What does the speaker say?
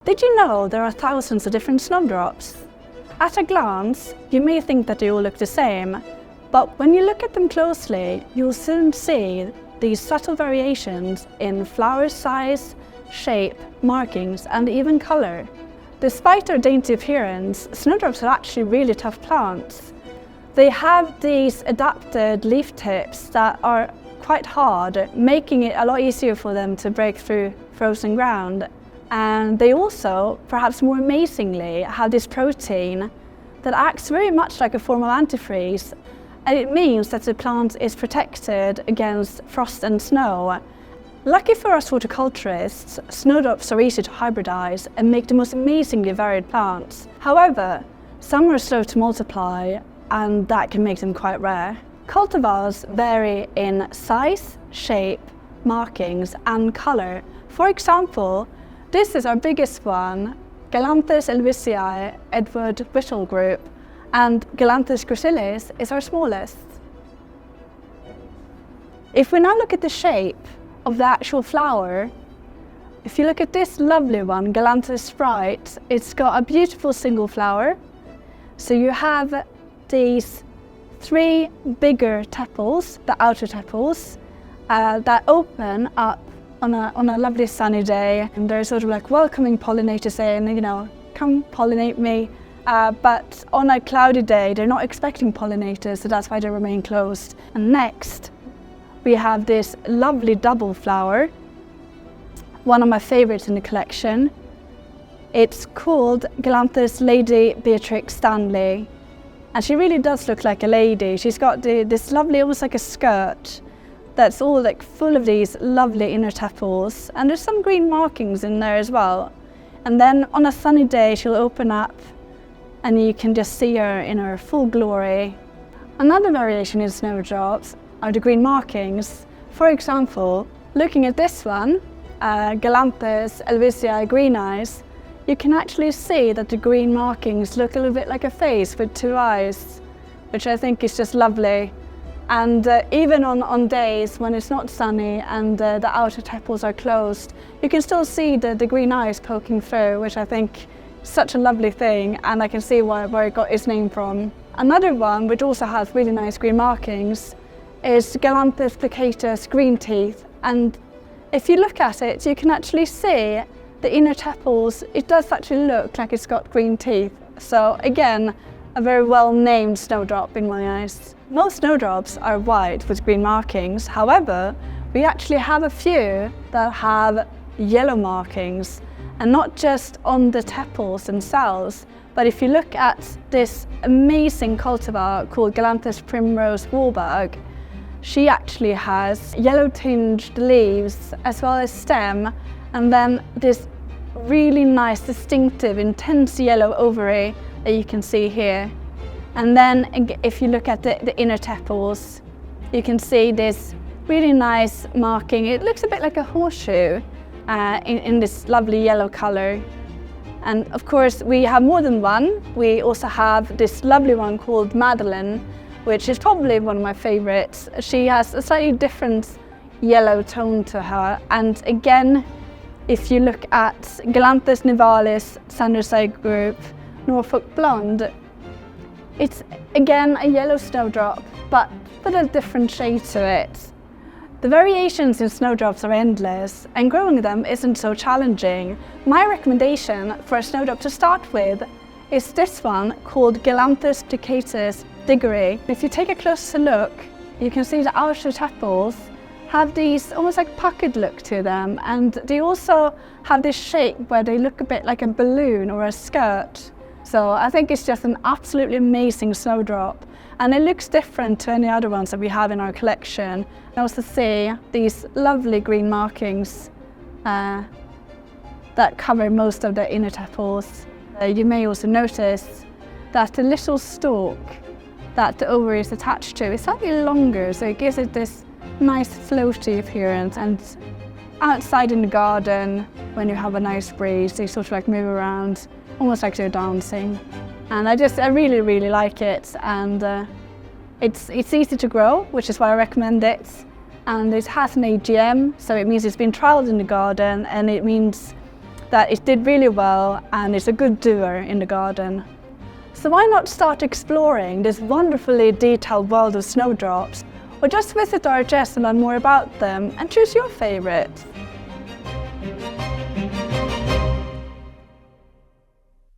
Did you know there are thousands of different snowdrops? At a glance, you may think that they all look the same, but when you look at them closely, you'll soon see these subtle variations in flower size, shape, markings, and even color. Despite their dainty appearance, snowdrops are actually really tough plants. They have these adapted leaf tips that are quite hard, making it a lot easier for them to break through frozen ground. And they also, perhaps more amazingly, have this protein that acts very much like a form of antifreeze. And it means that the plant is protected against frost and snow. Lucky for us horticulturists, snowdrops are easy to hybridize and make the most amazingly varied plants. However, some are slow to multiply, and that can make them quite rare. Cultivars vary in size, shape, markings, and color. For example, this is our biggest one, Galanthus elwesii Edward Whittle group, and Galanthus gracilis is our smallest. If we now look at the shape of the actual flower, if you look at this lovely one, Galanthus Sprite, it's got a beautiful single flower. So you have these three bigger tepals, the outer tepals, that open up on a lovely sunny day, and they're sort of like welcoming pollinators saying, you know, come pollinate me. But on a cloudy day, they're not expecting pollinators, so that's why they remain closed. And next, we have this lovely double flower, one of my favorites in the collection. It's called Galanthus Lady Beatrix Stanley, and she really does look like a lady. She's got this lovely, almost like a skirt, that's all like full of these lovely inner tepals, and there's some green markings in there as well. And then on a sunny day she'll open up and you can just see her in her full glory. Another variation in snowdrops are the green markings. For example, looking at this one, Galanthus elwesii Green Eyes, you can actually see that the green markings look a little bit like a face with two eyes, which I think is just lovely. And even on days when it's not sunny and the outer tepals are closed, you can still see the green eyes poking through, which I think is such a lovely thing, and I can see where it got its name from. Another one, which also has really nice green markings, is Galanthus plicatus Green Teeth. And if you look at it, you can actually see the inner tepals. It does actually look like it's got green teeth. So again, a very well-named snowdrop in my eyes. Most snowdrops are white with green markings. However, we actually have a few that have yellow markings, and not just on the tepals themselves, but if you look at this amazing cultivar called Galanthus Primrose Warburg, she actually has yellow tinged leaves as well as stem, and then this really nice, distinctive, intense yellow ovary that you can see here. And then if you look at the inner tepals, you can see this really nice marking. It looks a bit like a horseshoe in this lovely yellow color. And of course, we have more than one. We also have this lovely one called Madeline, which is probably one of my favorites. She has a slightly different yellow tone to her. And again, if you look at Galanthus nivalis Sanderside group, Norfolk Blonde, it's again a yellow snowdrop, but with a different shade to it. The variations in snowdrops are endless, and growing them isn't so challenging. My recommendation for a snowdrop to start with is this one called Galanthus plicatus Diggory. If you take a closer look, you can see the outer tepals have these almost like puckered look to them, and they also have this shape where they look a bit like a balloon or a skirt. So I think it's just an absolutely amazing snowdrop, and it looks different to any other ones that we have in our collection. I also see these lovely green markings that cover most of the inner tepals. You may also notice that the little stalk that the ovary is attached to is slightly longer, so it gives it this nice floaty appearance. And outside in the garden, when you have a nice breeze, they sort of like move around, almost like they're dancing. And I really, really like it. And it's easy to grow, which is why I recommend it. And it has an AGM, so it means it's been trialed in the garden, and it means that it did really well and is a good doer in the garden. So why not start exploring this wonderfully detailed world of snowdrops, or just visit RHS and learn more about them and choose your favourite.